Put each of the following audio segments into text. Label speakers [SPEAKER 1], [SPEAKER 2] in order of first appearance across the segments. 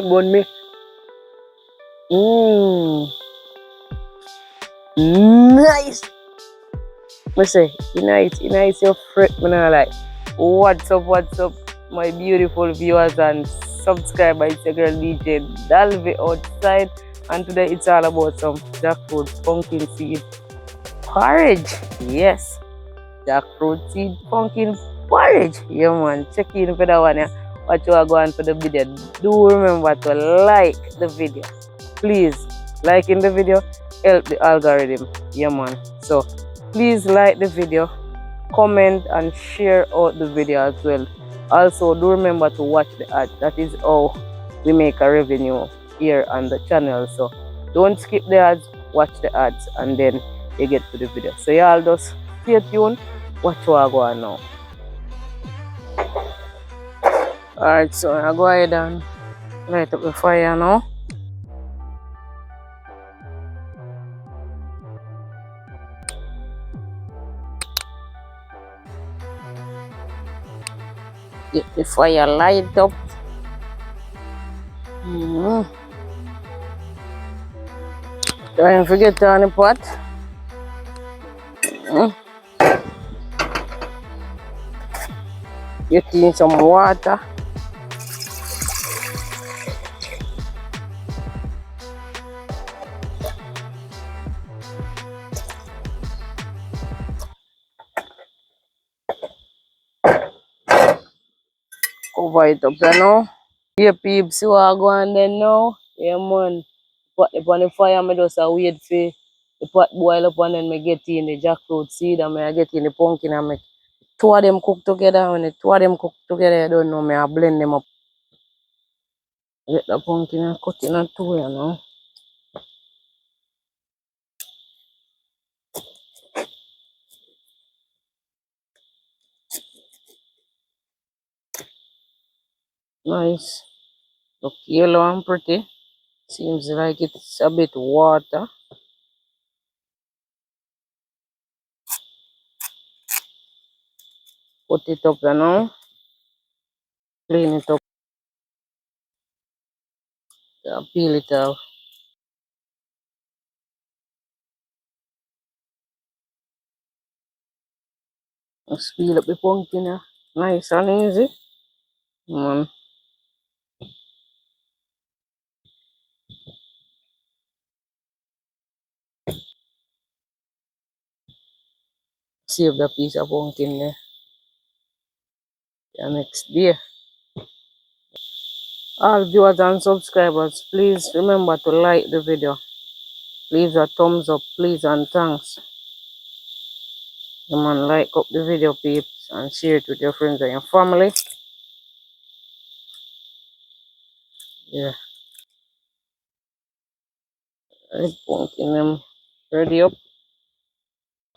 [SPEAKER 1] Bun me. Nice. I say, nice, your friend, man. Like, what's up, my beautiful viewers and subscribers? It's your girl DJ Dalvi outside, and today it's all about some jackfruit pumpkin seed porridge. Yes, jackfruit seed pumpkin porridge. Yeah, man. Check in for that one. Yeah. What you are going for the video? Do remember to like the video. Please, liking the video help the algorithm. Yeah, man. So please like the video, comment and share out the video as well. Also, do remember to watch the ads. That is how we make a revenue here on the channel. So don't skip the ads, watch the ads, and then you get to the video. So y'all just stay tuned. Watch what I go on now. Alright, so I go ahead and light up the fire now. Get the fire light up. Don't forget to turn the pot. Get in some water. Cover it up now. Yeah, peeps, see what I go on then now. Yeah, man. Put it on the fire, I just wait for the pot boil up and then I get in the jackfruit seed and I get in the pumpkin and I two of them cook together. When the two of them cook together, I don't know, I blend them up. Get the pumpkin and cut it in two, you know. Nice. Look yellow and pretty. Seems like it's a bit water. Put it up now. Clean it up. Peel it off. Just peel up the pumpkin. Nice and easy. Save the piece of pumpkin there. The next day. All viewers and subscribers, please remember to like the video. Leave a thumbs up, please, and thanks. Come on, like up the video, peeps, and share it with your friends and your family. Yeah. The pumpkin them ready up.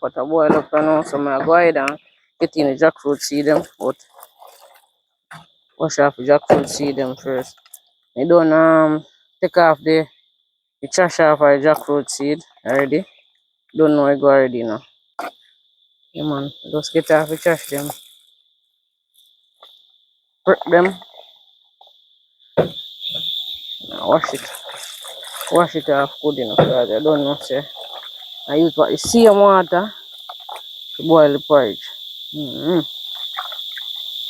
[SPEAKER 1] Put a boil up now, so I go ahead and get in the jackfruit seed them, but wash off the jackfruit seed them first. I don't take off the trash off our jackfruit seed already. Don't know I go already now. Yeah, man, just get off the trash them. Prick them. Wash it. Wash it off good enough. Because I don't know, say. I use what the same water to boil the porridge.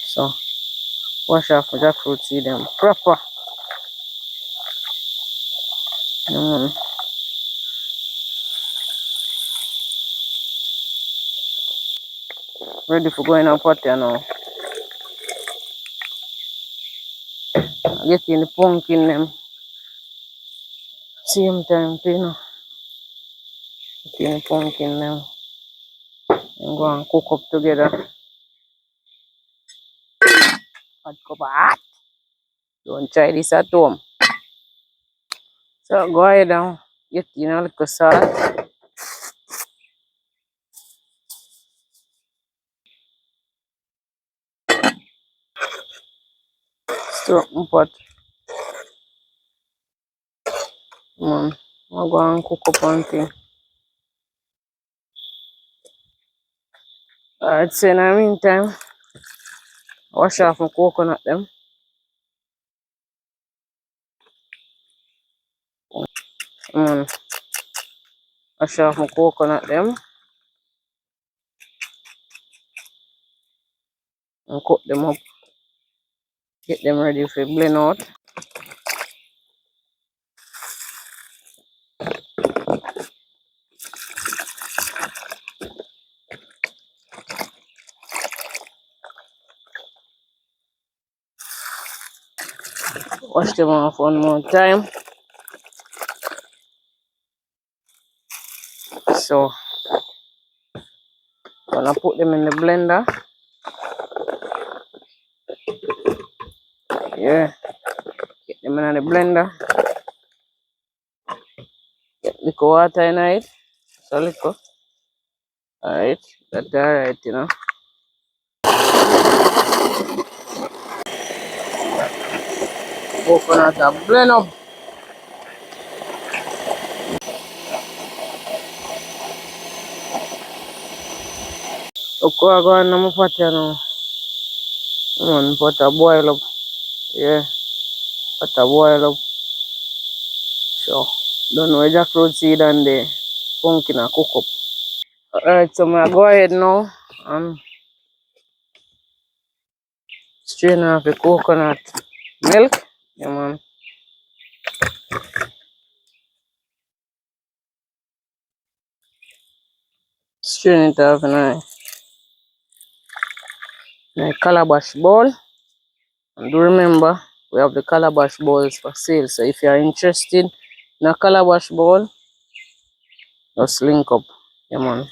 [SPEAKER 1] So, wash off the jackfruit seed them proper. Ready for going on pot now. Get in the pumpkin them. Same time, you know. Get in the pumpkin them. And go and cook up together. Hot cup of hot. Don't try this at home. So go ahead and get in a little salt. Stir up my pot. I'll go and cook up one thing. Alright, so in the meantime, wash off my coconut them. Mash off my coconut them and cut them up. Get them ready for blend out. Wash them off one more time. So gonna put them in the blender. Yeah. Get them in the blender. Get little water in it. So little. Alright. That's alright, you know. Coconut and blend up. Look what I go on my pot, you know. Pot a boil up. Yeah. Pot a boil up. So don't know jackfruit seed and the pumpkin a cook up. Alright, so I go ahead now and strain off the coconut milk. Yeah, man. Strain it off in a calabash bowl. And do remember, we have the calabash bowls for sale. So if you are interested in a calabash bowl, just link up. Yeah, man.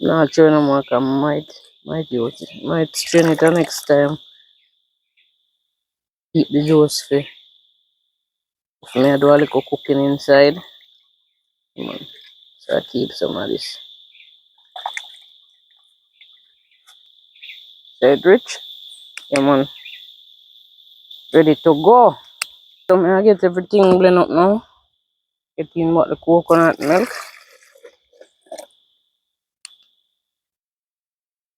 [SPEAKER 1] Not sure no more, I might use it. Might strain it the next time. Keep the juice for me. I do a little cooking inside. Yeah, man. So I keep some of this. Said rich. Yeah, man. Ready to go. So I get everything blend up now. Get in what the coconut milk.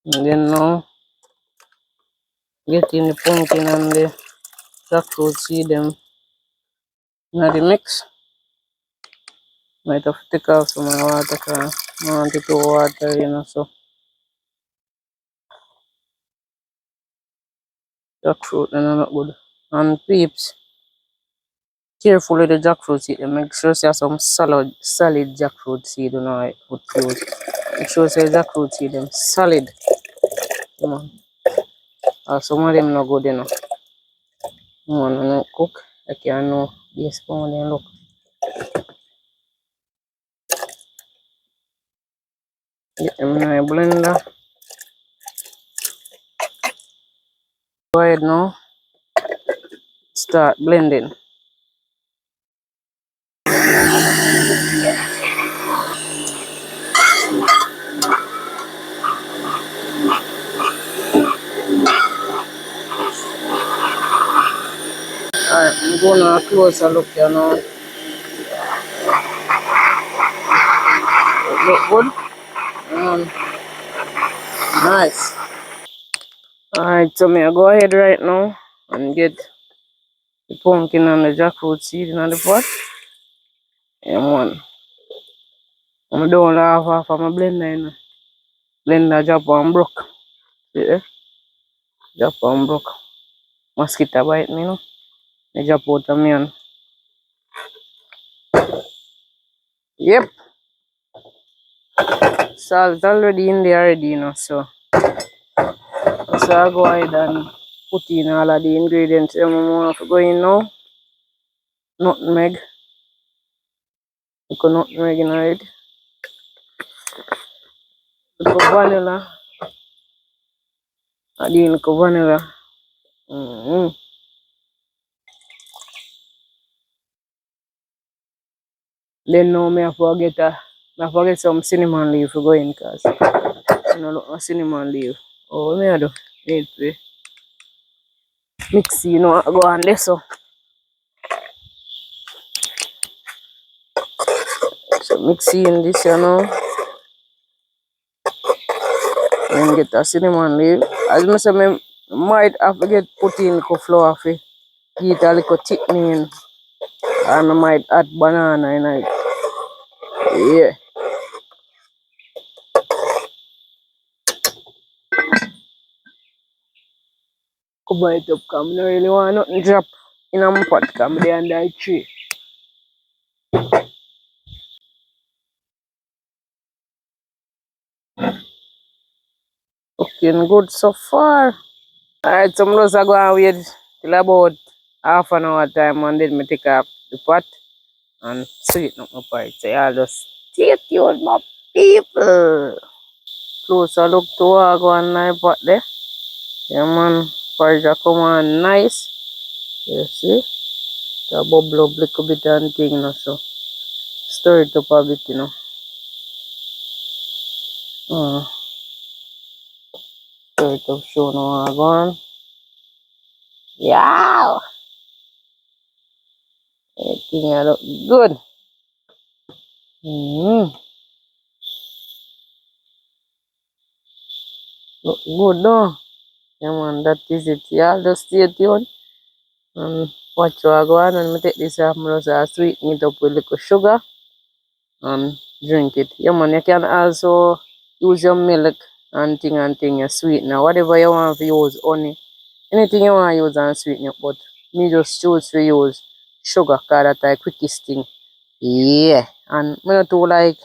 [SPEAKER 1] And then now get in the pumpkin and the jackfruit seed them in the mix. Might have to take off some of the water because I want it to water, you know, so jackfruit and not good. And peeps, careful with the jackfruit seed. Make sure you have some solid jackfruit seed, you know, I would use. Make sure you jackfruit seed them solid. Come on. Some of them not good, you know. Come on, no cook. I can't know. Yes, come on and look. Get them in a blender. Go ahead now. Start blending. Alright, I'm gonna closer look here now. It look good. Nice. Alright, so me I go ahead right now and get the pumpkin and the jackfruit seed in the pot. Yeah, man. I'm doing half of my blender, you know. Blender drop and broke. See, drop and broke. Mosquito bite me, you know. I drop out of me and yep. Salt already in there already, you know, so I go ahead and put in all of the ingredients I'm going to go in now. Nutmeg. Put nutmeg in it. Put vanilla. Add in vanilla. Then now I forget some cinnamon leaf to go in because I don't look no cinnamon leaf. Oh, me I do need to mix, you know, go on there so mixing this, you know. And get a cinnamon leaf. As I say, I might have to get put in the flour for get a little thickening. And I might add banana in it. Yeah. Cover it up because I don't really want nothing drop in my pot because I'm there under the tree. Looking good so far. Alright, so I'm just going to wait till about half an hour time and then I take off the pot and sweeten up my porridge. So y'all just stay tuned, my people. Closer look to what go on my pot there. Yeah man, porridge come on nice. You see? The bubble up little bit and thing, you know, so stir it up a bit, you know. Stir it up, show no what go on. Yeah! Everything look good. Look good though. Yeah man, that is it. Yeah, just stay tuned and watch what go on and I take this off, I just sweeten it up with little sugar and drink it. Yeah man, you can also use your milk and thing you sweeten or whatever you want to use, honey. Anything you want to use and sweeten it, but me just choose to use sugar because that's the quickest thing. Yeah. And I not too like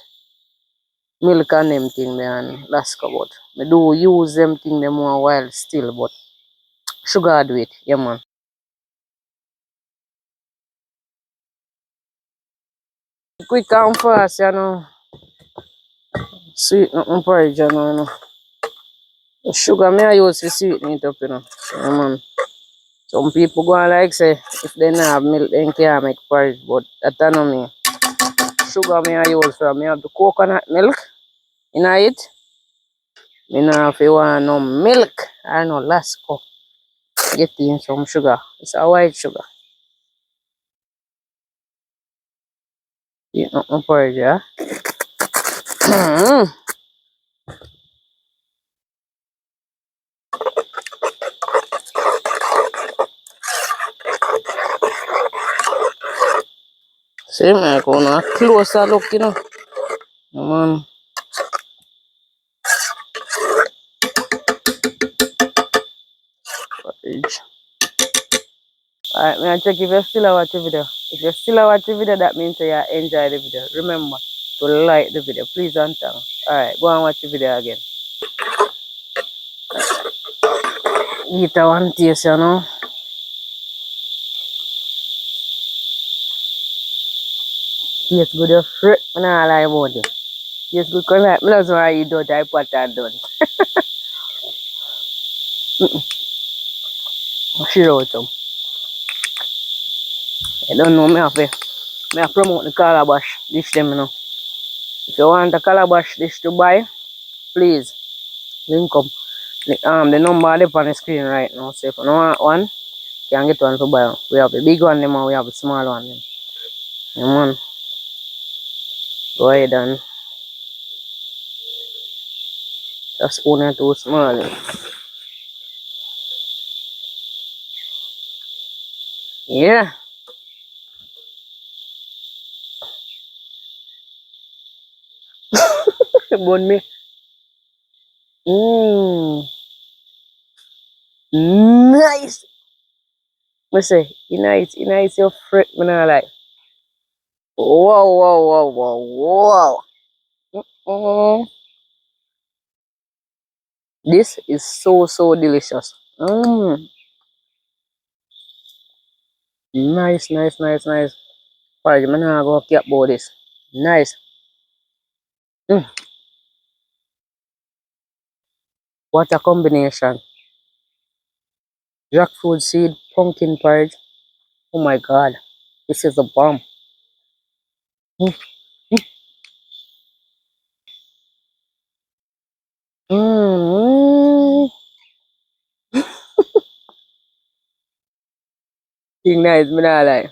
[SPEAKER 1] milk and them thing there and Lasco, but I do use them thing them more while still, but sugar do it, yeah man. Quick and fast, you know. Sweeten up my porridge, you know. The sugar me I use to sweeten it up, you know. Yeah man. Some people go and like say if they don't have milk they can't make porridge, but that's not me. Sugar me I use for me have the coconut milk in it. Me not have to want no milk or no Lasco. Get in some sugar. It's a white sugar. Eat up my porridge, yeah. See me gonna closer look, you know. Man. Porridge. Alright, me I check if you still watch the video. If you still watch the video, that means you enjoy the video. Remember to like the video, please and thanks. Alright, go and watch the video again. Eat a one taste, you know. Taste good, you fruit. I don't lie about it. Taste good, because I just want to eat out I pot and done. Share out some. I don't know, me have promote the calabash dish them, you know. If you want a calabash dish to buy, please link up. The number up on the screen right now. So if you don't want one, you can get one to buy. We have the big one them and we have the small one them. Yeah, man. Go ahead and a spoon or two small. Yeah. Bun me. Nice. I say, you know, it's your fruit, man. I like. Wow, wow, wow, wow, wow. This is so delicious. Nice, nice, nice, nice. Alright, man, I go keep about this. Nice. What a combination. Jackfruit seed, pumpkin porridge. Oh my god. This is a bomb. Mm, mm, Thing nice, man, I like.